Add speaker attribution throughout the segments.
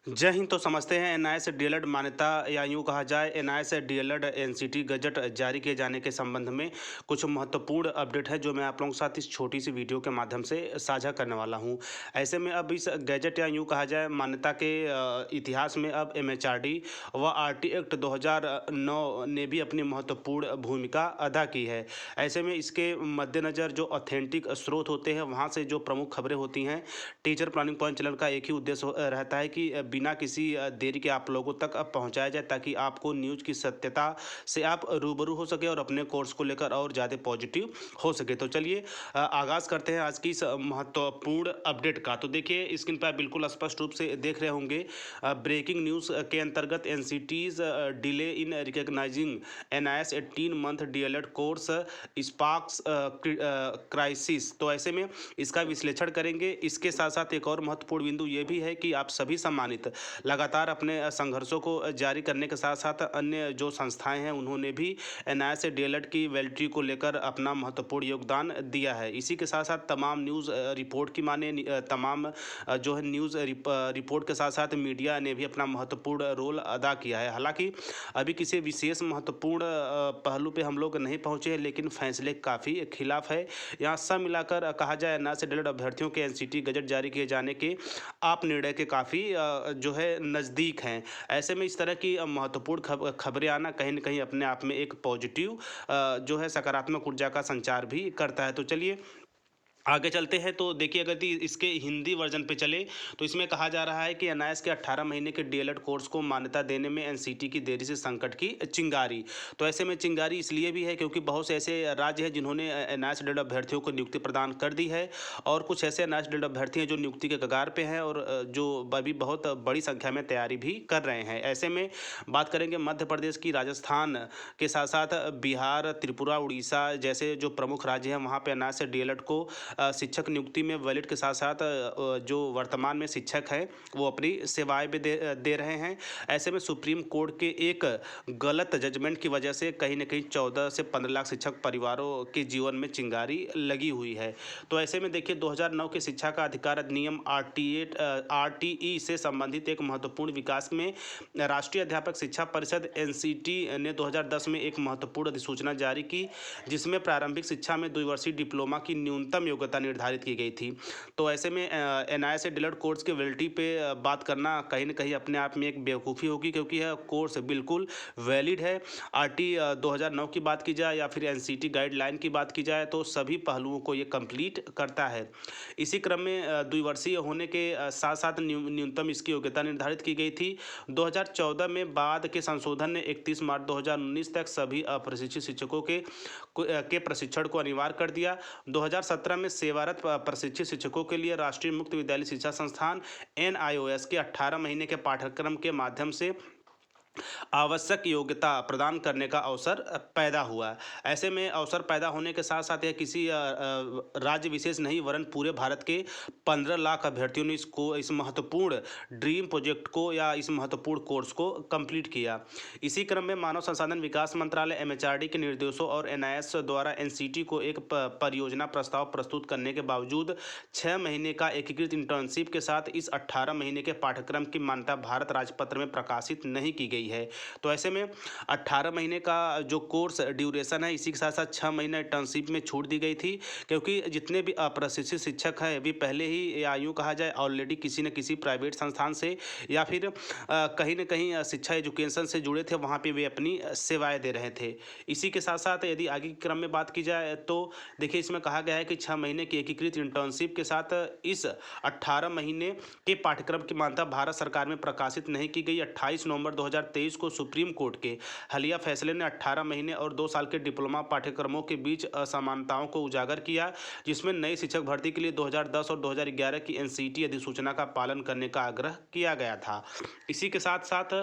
Speaker 1: जय हिंद। तो समझते हैं एनआईएस डीएलएड मान्यता या यूं कहा जाए एनआईएस डीएलएड एनसीटी गजट जारी किए जाने के संबंध में कुछ महत्वपूर्ण अपडेट है जो मैं आप लोगों के साथ इस छोटी सी वीडियो के माध्यम से साझा करने वाला हूं। ऐसे में अब इस गजट या यूं कहा जाए मान्यता के इतिहास में अब एमएचआरडी व आरटी एक्ट 2009 ने भी अपनी महत्वपूर्ण भूमिका अदा की है। ऐसे में इसके मद्देनज़र जो ऑथेंटिक स्रोत होते हैं वहाँ से जो प्रमुख खबरें होती हैं, टीचर प्लानिंग पॉइंट चैनल का एक ही उद्देश्य रहता है कि बिना किसी देरी के आप लोगों तक पहुंचाया जाए ताकि आपको न्यूज़ की सत्यता से आप रूबरू हो सके और अपने कोर्स को लेकर और ज़्यादा पॉजिटिव हो सके। तो चलिए आगाज़ करते हैं आज की इस महत्वपूर्ण अपडेट का। तो देखिए स्क्रीन पर बिल्कुल स्पष्ट रूप से देख रहे होंगे ब्रेकिंग न्यूज़ के अंतर्गत NCTE's delay in recognizing NIS 18 month DElEd course sparks crisis. तो ऐसे में इसका विश्लेषण करेंगे। इसके साथ साथ एक और महत्वपूर्ण बिंदु ये भी है कि आप सभी सम्मानित लगातार अपने संघर्षों को जारी करने के साथ साथ अन्य जो संस्थाएं हैं उन्होंने भी एनआईएस डीएलएड की वैलिडिटी को लेकर अपना महत्वपूर्ण योगदान दिया है। इसी के साथ साथ तमाम न्यूज़ रिपोर्ट की माने तमाम जो है न्यूज़ रिपोर्ट के साथ साथ मीडिया ने भी अपना महत्वपूर्ण रोल अदा किया है। हालांकि अभी किसी विशेष महत्वपूर्ण पहलू पे हम लोग नहीं पहुंचे हैं, लेकिन फैसले काफ़ी खिलाफ है। यहाँ सब मिलाकर कहा जाए एनआईएस डीएलएड अभ्यर्थियों के एनसीटी गजट जारी किए जाने के आप निर्णय के काफ़ी जो है नज़दीक हैं। ऐसे में इस तरह की महत्वपूर्ण खबरें आना कहीं न कहीं अपने आप में एक पॉजिटिव जो है सकारात्मक ऊर्जा का संचार भी करता है। तो चलिए आगे चलते हैं। तो देखिए अगर इसके हिंदी वर्जन पे चले तो इसमें कहा जा रहा है कि एनआईएस के 18 महीने के डीएलएड कोर्स को मान्यता देने में एनसीटी की देरी से संकट की चिंगारी। तो ऐसे में चिंगारी इसलिए भी है क्योंकि बहुत से ऐसे राज्य हैं जिन्होंने एनआईएस डीएलएड अभ्यर्थियों को नियुक्ति प्रदान कर दी है और कुछ ऐसे एनआईएस डीएलएड अभ्यर्थी हैं जो नियुक्ति के कगार पे हैं और जो अभी बहुत बड़ी संख्या में तैयारी भी कर रहे हैं। ऐसे में बात करेंगे मध्य प्रदेश की, राजस्थान के साथ साथ बिहार, त्रिपुरा, उड़ीसा जैसे जो प्रमुख राज्य हैं वहाँ पे एनआईएस डीएलएड को शिक्षक नियुक्ति में वैलिड के साथ साथ जो वर्तमान में शिक्षक हैं वो अपनी सेवाएं भी दे रहे हैं। ऐसे में सुप्रीम कोर्ट के एक गलत जजमेंट की वजह से कहीं ना कहीं 14 से 15 लाख शिक्षक परिवारों के जीवन में चिंगारी लगी हुई है। तो ऐसे में देखिए 2009 के शिक्षा का अधिकार अधिनियम आरटीई से संबंधित एक महत्वपूर्ण विकास में राष्ट्रीय अध्यापक शिक्षा परिषद एनसीटी ने 2010 में एक महत्वपूर्ण अधिसूचना जारी की जिसमें प्रारंभिक शिक्षा में द्विवर्षीय डिप्लोमा की न्यूनतम योग्यता निर्धारित की गई थी। तो ऐसे में एनआईएस डीएलएड कोर्स के वैलिडिटी पे बात करना कहीं न कहीं अपने आप में एक बेवकूफ़ी होगी क्योंकि यह कोर्स बिल्कुल वैलिड है। आरटी 2009 की बात की जाए या फिर एनसीटी गाइडलाइन की बात की जाए तो सभी पहलुओं को ये कंप्लीट करता है। इसी क्रम में द्विवर्षीय होने के साथ साथ न्यूनतम इसकी योग्यता निर्धारित की गई थी। 2014 में बाद के संशोधन ने 31 मार्च 2019 तक सभी अप्रशिक्षित शिक्षकों के प्रशिक्षण को अनिवार्य कर दिया। 2017 में सेवारत प्रशिक्षित शिक्षकों के लिए राष्ट्रीय मुक्त विद्यालय शिक्षा संस्थान एनआईओएस के 18 महीने के पाठ्यक्रम के माध्यम से आवश्यक योग्यता प्रदान करने का अवसर पैदा हुआ। ऐसे में अवसर पैदा होने के साथ साथ यह किसी राज्य विशेष नहीं वरन पूरे भारत के 15 लाख अभ्यर्थियों ने इस महत्वपूर्ण ड्रीम प्रोजेक्ट को या इस महत्वपूर्ण कोर्स को कंप्लीट किया। इसी क्रम में मानव संसाधन विकास मंत्रालय एमएचआरडी के निर्देशों और एनआईएस द्वारा एनसीटी को एक परियोजना प्रस्ताव प्रस्तुत करने के बावजूद 6 महीने का एकीकृत इंटर्नशिप के साथ इस 18 महीने के पाठ्यक्रम की मान्यता भारत राजपत्र में प्रकाशित नहीं की गई है। तो ऐसे में 18 महीने का जो कोर्स ड्यूरेशन है इसी के साथ साथ 6 महीने इंटर्नशिप में छूट दी गई थी क्योंकि जितने भी अप्रशिक्षित शिक्षक हैं अभी पहले ही या यूँ कहा जाए ऑलरेडी किसी न किसी प्राइवेट संस्थान से या फिर कहीं न कहीं शिक्षा एजुकेशन से जुड़े थे, वहाँ पे वे अपनी सेवाएं दे रहे थे। इसी के साथ साथ यदि आगे के क्रम में बात की जाए तो देखिए इसमें कहा गया है कि 6 महीने की एकीकृत इंटर्नशिप के साथ इस 18 महीने के पाठ्यक्रम की मान्यता भारत सरकार में प्रकाशित नहीं की गई। 28 नवंबर 2023 को सुप्रीम कोर्ट के हालिया फैसले ने 18 महीने और 2 साल के डिप्लोमा पाठ्यक्रमों के बीच असमानताओं को उजागर किया जिसमें नई शिक्षक भर्ती के लिए 2010 और 2011 की एनसीटी अधिसूचना का पालन करने का आग्रह किया गया था। इसी के साथ साथ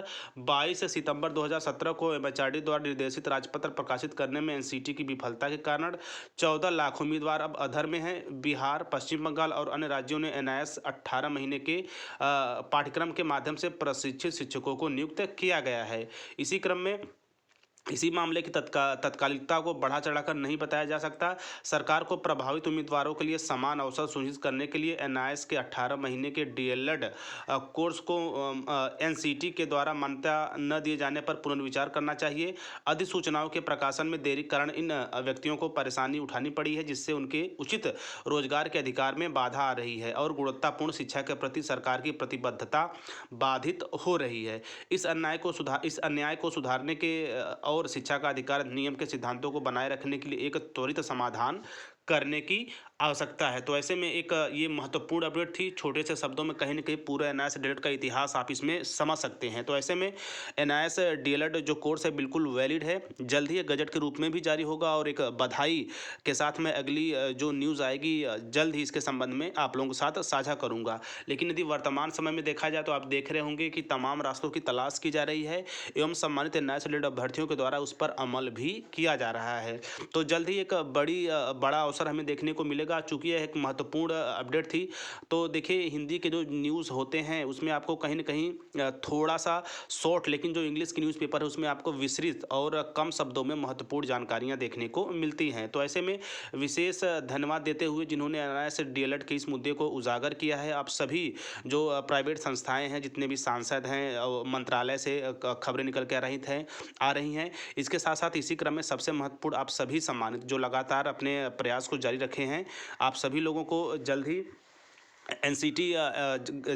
Speaker 1: 22 सितंबर 2017 को एमएचआरडी द्वारा निर्देशित राजपत्र प्रकाशित करने में एनसीटी की विफलता के कारण 14 लाख उम्मीदवार अब अधर में हैं। बिहार, पश्चिम बंगाल और अन्य राज्यों ने एनआईएस 18 महीने के पाठ्यक्रम के माध्यम से प्रशिक्षित शिक्षकों को नियुक्त किया गया है। इसी क्रम में इसी मामले की तत्कालिकता को बढ़ा चढ़ाकर नहीं बताया जा सकता। सरकार को प्रभावित उम्मीदवारों के लिए समान अवसर सुनिश्चित करने के लिए एनआईएस के 18 महीने के डीएलएड कोर्स को एनसीटी के द्वारा मान्यता न दिए जाने पर पुनर्विचार करना चाहिए। अधिसूचनाओं के प्रकाशन में देरी के कारण इन व्यक्तियों को परेशानी उठानी पड़ी है, जिससे उनके उचित रोजगार के अधिकार में बाधा आ रही है और गुणवत्तापूर्ण शिक्षा के प्रति सरकार की प्रतिबद्धता बाधित हो रही है। इस अन्याय को सुधारने के और शिक्षा का अधिकार नियम के सिद्धांतों को बनाए रखने के लिए एक त्वरित समाधान करने की आवश्यकता है। तो ऐसे में एक ये महत्वपूर्ण अपडेट थी। छोटे से शब्दों में कहीं न कहीं पूरा एनआईएस डीएलएड का इतिहास आप इसमें समझ सकते हैं। तो ऐसे में एनआईएस डीएलएड जो कोर्स है बिल्कुल वैलिड है। जल्द ही ये गजट के रूप में भी जारी होगा और एक बधाई के साथ मैं अगली जो न्यूज़ आएगी जल्द ही इसके संबंध में आप लोगों के साथ साझा करूँगा। लेकिन यदि वर्तमान समय में देखा जाए तो आप देख रहे होंगे कि तमाम रास्तों की तलाश की जा रही है एवं सम्मानित एनआईएस डीएलएड अभ्यर्थियों के द्वारा उस पर अमल भी किया जा रहा है। तो जल्द ही एक बड़ा अवसर हमें देखने को मिलेगा। चूँकि यह एक महत्वपूर्ण अपडेट थी, तो देखिए हिंदी के जो न्यूज़ होते हैं उसमें आपको कहीं न कहीं थोड़ा सा शॉर्ट, लेकिन जो इंग्लिश की न्यूज़पेपर है उसमें आपको विस्तृत और कम शब्दों में महत्वपूर्ण जानकारियाँ देखने को मिलती हैं। तो ऐसे में विशेष धन्यवाद देते हुए जिन्होंने एनआईएस डीएलएड के इस मुद्दे को उजागर किया है, आप सभी जो प्राइवेट संस्थाएँ हैं, जितने भी सांसद हैं, मंत्रालय से खबरें निकल के आ रही हैं। इसके साथ-साथ इसी क्रम में सबसे महत्वपूर्ण आप सभी सम्मानित जो लगातार अपने प्रयास को जारी रखे हैं, आप सभी लोगों को जल्द ही एनसीटी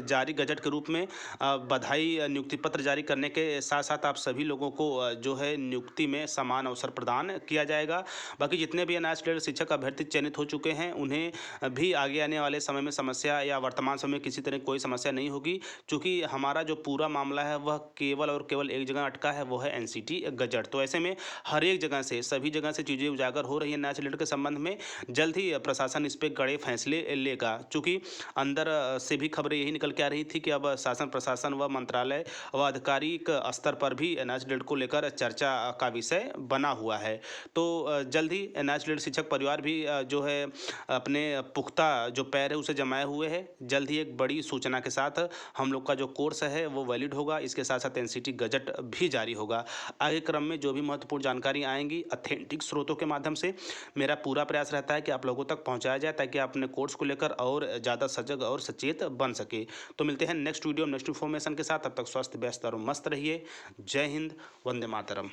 Speaker 1: जारी गजट के रूप में बधाई नियुक्ति पत्र जारी करने के साथ साथ आप सभी लोगों को जो है नियुक्ति में समान अवसर प्रदान किया जाएगा। बाकी जितने भी एनआईएस डीएलएड शिक्षक अभ्यर्थी चयनित हो चुके हैं उन्हें भी आगे आने वाले समय में समस्या या वर्तमान समय में किसी तरह कोई समस्या नहीं होगी, क्योंकि हमारा जो पूरा मामला है वह केवल और केवल एक जगह अटका है, वो है एनसीटी गजट। तो ऐसे में हर एक जगह से सभी जगह से चीज़ें उजागर हो रही है एनआईएस डीएलएड के संबंध में। जल्द ही प्रशासन इस पर कड़े फैसले लेगा, चूँकि अंदर से भी खबरें यही निकल के आ रही थी कि अब शासन प्रशासन व मंत्रालय व आधिकारिक स्तर पर भी एनआईएस डीएलएड को लेकर चर्चा का विषय बना हुआ है। तो जल्द ही एनआईएस डीएलएड शिक्षक परिवार भी जो है अपने पुख्ता जो पैर है उसे जमाए हुए है। जल्द ही एक बड़ी सूचना के साथ हम लोग का जो कोर्स है वो वैलिड होगा। इसके साथ साथ एनसीटी गजट भी जारी होगा। आगे क्रम में जो भी महत्वपूर्ण जानकारी आएंगी ऑथेंटिक स्रोतों के माध्यम से मेरा पूरा प्रयास रहता है कि आप लोगों तक पहुंचाया जाए, ताकि आप अपने कोर्स को लेकर और ज़्यादा सजग और सचेत बन सके। तो मिलते हैं नेक्स्ट वीडियो नेक्स्ट इन्फॉर्मेशन के साथ। तब तक स्वस्थ व्यस्त और मस्त रहिए। जय हिंद, वंदे मातरम।